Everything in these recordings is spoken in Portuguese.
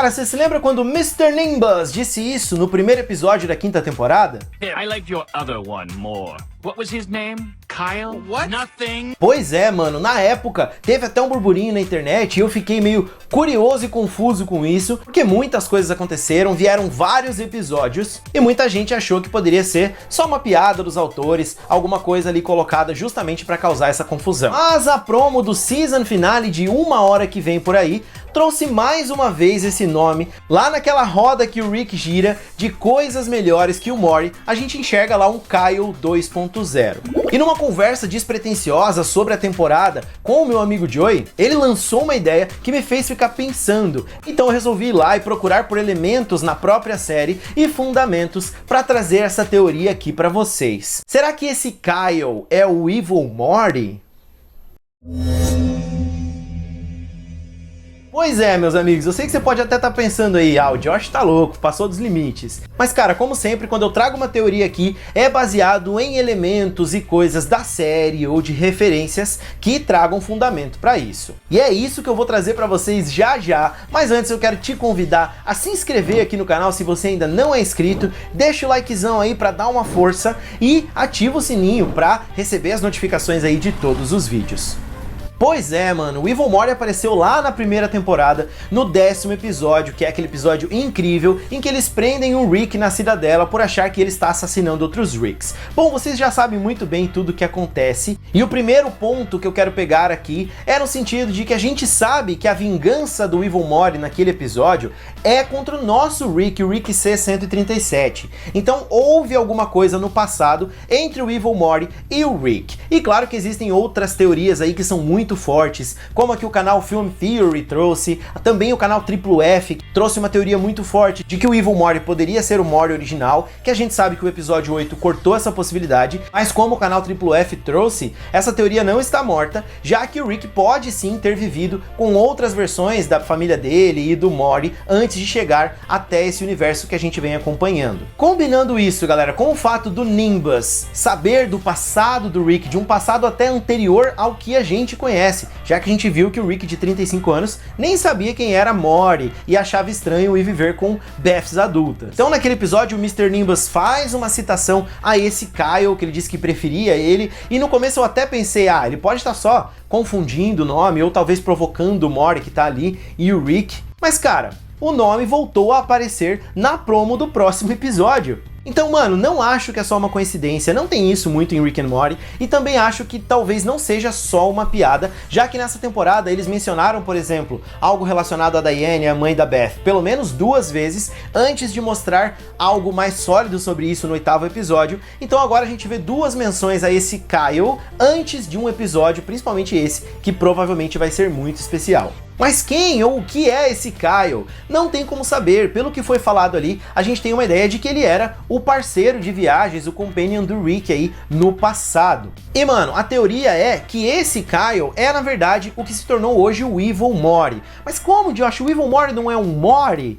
Cara, você se lembra quando o Mr. Nimbus disse isso no primeiro episódio da quinta temporada? I liked your other one more. What was his name? Kyle? What? Nothing. Pois é, mano, na época teve até um burburinho na internet e eu fiquei meio curioso e confuso com isso, porque muitas coisas aconteceram, vieram vários episódios e muita gente achou que poderia ser só uma piada dos autores, alguma coisa ali colocada justamente para causar essa confusão. Mas a promo do season finale de 1 hora que vem por aí trouxe mais uma vez esse nome. Lá naquela roda que o Rick gira de coisas melhores que o Morty, a gente enxerga lá um Kyle 2.0. E numa conversa despretensiosa sobre a temporada com o meu amigo Joey, ele lançou uma ideia que me fez ficar pensando. Então eu resolvi ir lá e procurar por elementos na própria série e fundamentos para trazer essa teoria aqui para vocês. Será que esse Kyle é o Evil Morty? Pois é, meus amigos, eu sei que você pode até estar pensando aí, o Josh tá louco, passou dos limites. Mas cara, como sempre, quando eu trago uma teoria aqui, é baseado em elementos e coisas da série ou de referências que tragam fundamento para isso. E é isso que eu vou trazer para vocês já já, mas antes eu quero te convidar a se inscrever aqui no canal se você ainda não é inscrito, deixa o likezão aí para dar uma força e ativa o sininho para receber as notificações aí de todos os vídeos. Pois é, mano, o Evil Morty apareceu lá na primeira temporada, no 10º episódio, que é aquele episódio incrível em que eles prendem o Rick na cidadela por achar que ele está assassinando outros Ricks. Bom, vocês já sabem muito bem tudo o que acontece, e o primeiro ponto que eu quero pegar aqui é no sentido de que a gente sabe que a vingança do Evil Morty naquele episódio é contra o nosso Rick, o Rick C-137. Então houve alguma coisa no passado entre o Evil Morty e o Rick. E claro que existem outras teorias aí que são muito fortes, como a que o canal Film Theory trouxe, também o canal Triple F trouxe uma teoria muito forte de que o Evil Morty poderia ser o Morty original, que a gente sabe que o episódio 8 cortou essa possibilidade, mas como o canal Triple F trouxe, essa teoria não está morta, já que o Rick pode sim ter vivido com outras versões da família dele e do Morty antes de chegar até esse universo que a gente vem acompanhando. Combinando isso, galera, com o fato do Nimbus saber do passado do Rick, de um passado até anterior ao que a gente conhece, já que a gente viu que o Rick de 35 anos nem sabia quem era Morty e achava estranho ir viver com Beths adultas. Então naquele episódio o Mr. Nimbus faz uma citação a esse Kyle, que ele disse que preferia ele, e no começo eu até pensei, ele pode estar só confundindo o nome ou talvez provocando o Morty que tá ali e o Rick, mas cara, o nome voltou a aparecer na promo do próximo episódio. Então, mano, não acho que é só uma coincidência, não tem isso muito em Rick and Morty, e também acho que talvez não seja só uma piada, já que nessa temporada eles mencionaram, por exemplo, algo relacionado a Diane, a mãe da Beth, pelo menos 2 vezes, antes de mostrar algo mais sólido sobre isso no 8º episódio. Então agora a gente vê 2 menções a esse Kyle antes de um episódio, principalmente esse, que provavelmente vai ser muito especial. Mas quem ou o que é esse Kyle? Não tem como saber, pelo que foi falado ali, a gente tem uma ideia de que ele era o parceiro de viagens, o companion do Rick aí no passado. E mano, a teoria é que esse Kyle é na verdade o que se tornou hoje o Evil Morty. Mas como, Josh, o Evil Morty não é um Morty?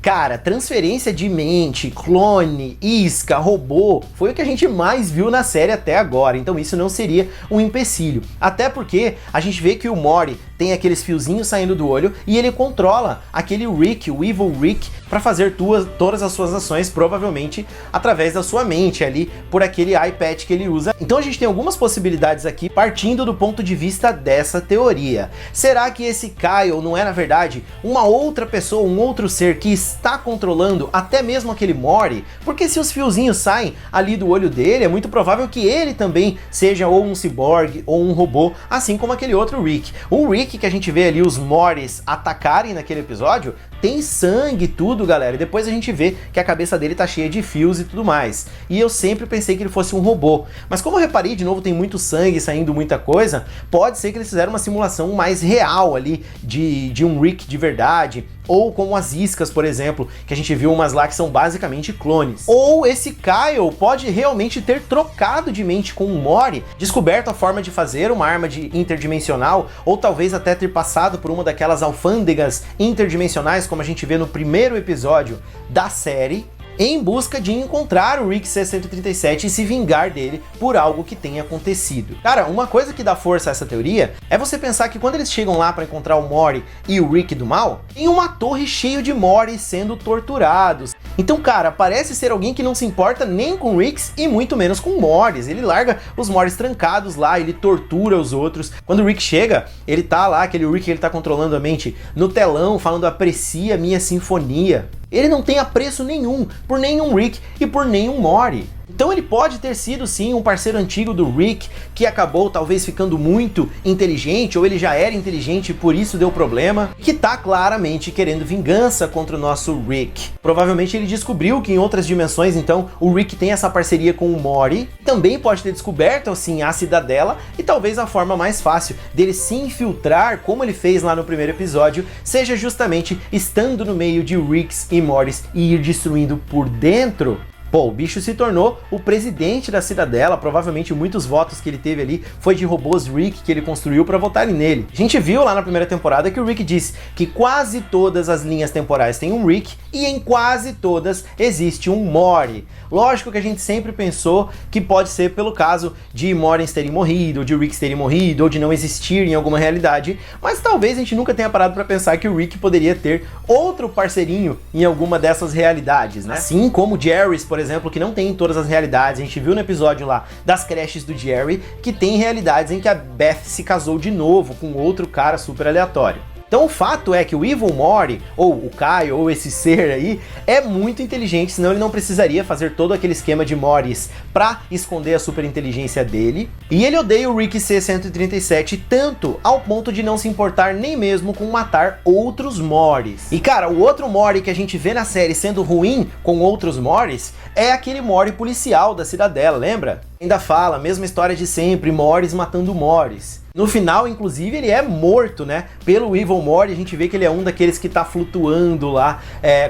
Cara, transferência de mente, clone, isca, robô, foi o que a gente mais viu na série até agora, então isso não seria um empecilho. Até porque a gente vê que o Morty tem aqueles fiozinhos saindo do olho e ele controla aquele Rick, o Evil Rick, para fazer todas as suas ações, provavelmente através da sua mente ali, por aquele iPad que ele usa. Então a gente tem algumas possibilidades aqui, partindo do ponto de vista dessa teoria. Será que esse Kyle não é, na verdade, uma outra pessoa, um outro ser que está controlando até mesmo aquele Morty? Porque se os fiozinhos saem ali do olho dele, é muito provável que ele também seja ou um ciborgue ou um robô, assim como aquele outro Rick. O Rick que a gente vê ali os Mortys atacarem naquele episódio, tem sangue e tudo, galera, e depois a gente vê que a cabeça dele tá cheia de fios e tudo mais. E eu sempre pensei que ele fosse um robô, mas como eu reparei, de novo, tem muito sangue saindo, muita coisa, pode ser que eles fizeram uma simulação mais real ali de um Rick de verdade, ou como as iscas, por exemplo, que a gente viu umas lá que são basicamente clones. Ou esse Kyle pode realmente ter trocado de mente com o Morty, descoberto a forma de fazer uma arma interdimensional, ou talvez até ter passado por uma daquelas alfândegas interdimensionais, como a gente vê no primeiro episódio da série. em busca de encontrar o Rick C-137 e se vingar dele por algo que tenha acontecido. Cara, uma coisa que dá força a essa teoria é você pensar que quando eles chegam lá para encontrar o Morty e o Rick do mal, tem uma torre cheia de Morty sendo torturados. Então, cara, parece ser alguém que não se importa nem com Ricks e muito menos com Mortys. Ele larga os Mortys trancados lá, ele tortura os outros. Quando o Rick chega, ele tá lá, aquele Rick que ele tá controlando a mente, no telão, falando aprecia minha sinfonia. Ele não tem apreço nenhum por nenhum Rick e por nenhum Morty. Então ele pode ter sido sim um parceiro antigo do Rick, que acabou talvez ficando muito inteligente, ou ele já era inteligente e por isso deu problema, que tá claramente querendo vingança contra o nosso Rick. Provavelmente ele descobriu que em outras dimensões, então, o Rick tem essa parceria com o Morty. Também pode ter descoberto, assim, a cidadela, e talvez a forma mais fácil dele se infiltrar, como ele fez lá no primeiro episódio, seja justamente estando no meio de Ricks e Mortys e ir destruindo por dentro. Pô, o bicho se tornou o presidente da cidadela, provavelmente muitos votos que ele teve ali foi de robôs Rick que ele construiu para votarem nele. A gente viu lá na primeira temporada que o Rick disse que quase todas as linhas temporais têm um Rick e em quase todas existe um Morty. Lógico que a gente sempre pensou que pode ser pelo caso de Mortys terem morrido, ou de Ricks terem morrido, ou de não existir em alguma realidade, mas talvez a gente nunca tenha parado para pensar que o Rick poderia ter outro parceirinho em alguma dessas realidades, né? Assim como o Jerry, por exemplo, que não tem em todas as realidades. A gente viu no episódio lá das creches do Jerry que tem realidades em que a Beth se casou de novo com outro cara super aleatório. Então o fato é que o Evil Morty, ou o Kyle, ou esse ser aí, é muito inteligente, senão ele não precisaria fazer todo aquele esquema de Mortys pra esconder a super inteligência dele. E ele odeia o Rick C-137 tanto ao ponto de não se importar nem mesmo com matar outros Mortys. E cara, o outro Morty que a gente vê na série sendo ruim com outros Mortys é aquele Morty policial da Cidadela, lembra? Ainda fala, mesma história de sempre, Mortys matando Mortys. No final, inclusive, ele é morto, né? Pelo Evil Morty, a gente vê que ele é um daqueles que tá flutuando lá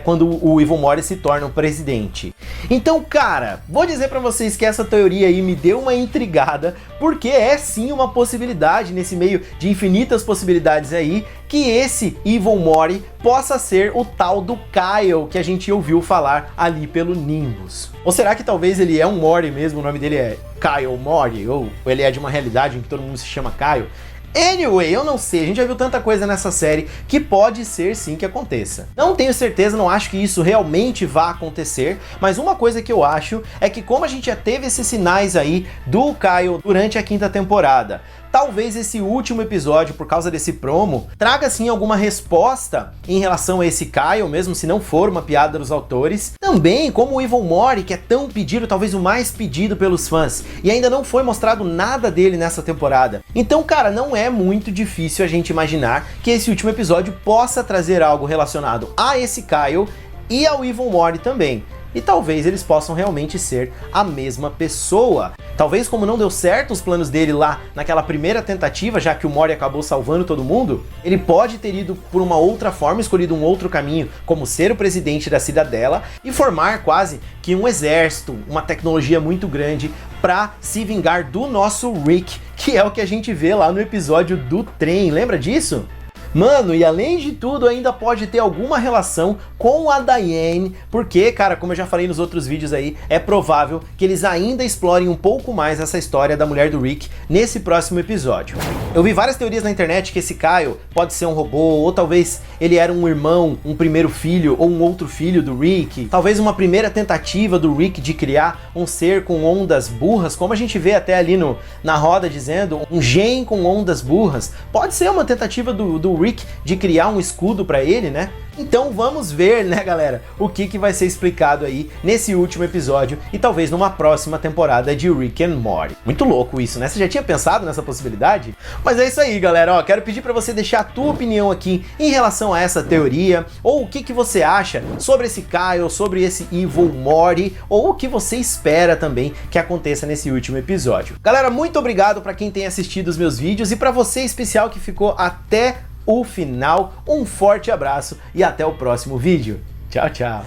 quando o Evil Morty se torna o presidente. Então, cara, vou dizer pra vocês que essa teoria aí me deu uma intrigada, porque é sim uma possibilidade nesse meio de infinitas possibilidades aí, que esse Evil Morty possa ser o tal do Kyle que a gente ouviu falar ali pelo Nimbus. Ou será que talvez ele é um Morty mesmo, o nome dele é Kyle Morty, ou ele é de uma realidade em que todo mundo se chama Kyle? Anyway, eu não sei, a gente já viu tanta coisa nessa série que pode ser sim que aconteça. Não tenho certeza, não acho que isso realmente vá acontecer, mas uma coisa que eu acho é que como a gente já teve esses sinais aí do Kyle durante a 5ª temporada, talvez esse último episódio, por causa desse promo, traga sim alguma resposta em relação a esse Kyle, mesmo se não for uma piada dos autores. Também, como o Evil Morty, que é tão pedido, talvez o mais pedido pelos fãs, e ainda não foi mostrado nada dele nessa temporada. Então, cara, não é muito difícil a gente imaginar que esse último episódio possa trazer algo relacionado a esse Kyle e ao Evil Morty também. E talvez eles possam realmente ser a mesma pessoa. Talvez como não deu certo os planos dele lá naquela primeira tentativa, já que o Morty acabou salvando todo mundo, ele pode ter ido por uma outra forma, escolhido um outro caminho, como ser o presidente da Cidadela e formar quase que um exército, uma tecnologia muito grande para se vingar do nosso Rick, que é o que a gente vê lá no episódio do trem, lembra disso? Mano, e além de tudo, ainda pode ter alguma relação com a Diane, porque, cara, como eu já falei nos outros vídeos aí, é provável que eles ainda explorem um pouco mais essa história da mulher do Rick nesse próximo episódio. Eu vi várias teorias na internet que esse Kyle pode ser um robô, ou talvez ele era um irmão, um primeiro filho, ou um outro filho do Rick, talvez uma primeira tentativa do Rick de criar um ser com ondas burras, como a gente vê até ali na roda dizendo, um gen com ondas burras. Pode ser uma tentativa do Rick de criar um escudo pra ele, né? Então vamos ver, né, galera, o que vai ser explicado aí nesse último episódio e talvez numa próxima temporada de Rick and Morty. Muito louco isso, né? Você já tinha pensado nessa possibilidade? Mas é isso aí, galera, ó, quero pedir pra você deixar a tua opinião aqui em relação a essa teoria, ou o que você acha sobre esse Kyle, sobre esse Evil Morty, ou o que você espera também que aconteça nesse último episódio. Galera, muito obrigado pra quem tem assistido os meus vídeos e pra você especial que ficou até o final, um forte abraço e até o próximo vídeo. Tchau, tchau.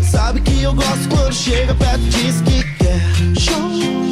Cê sabe que eu gosto quando chega perto, diz que quer show.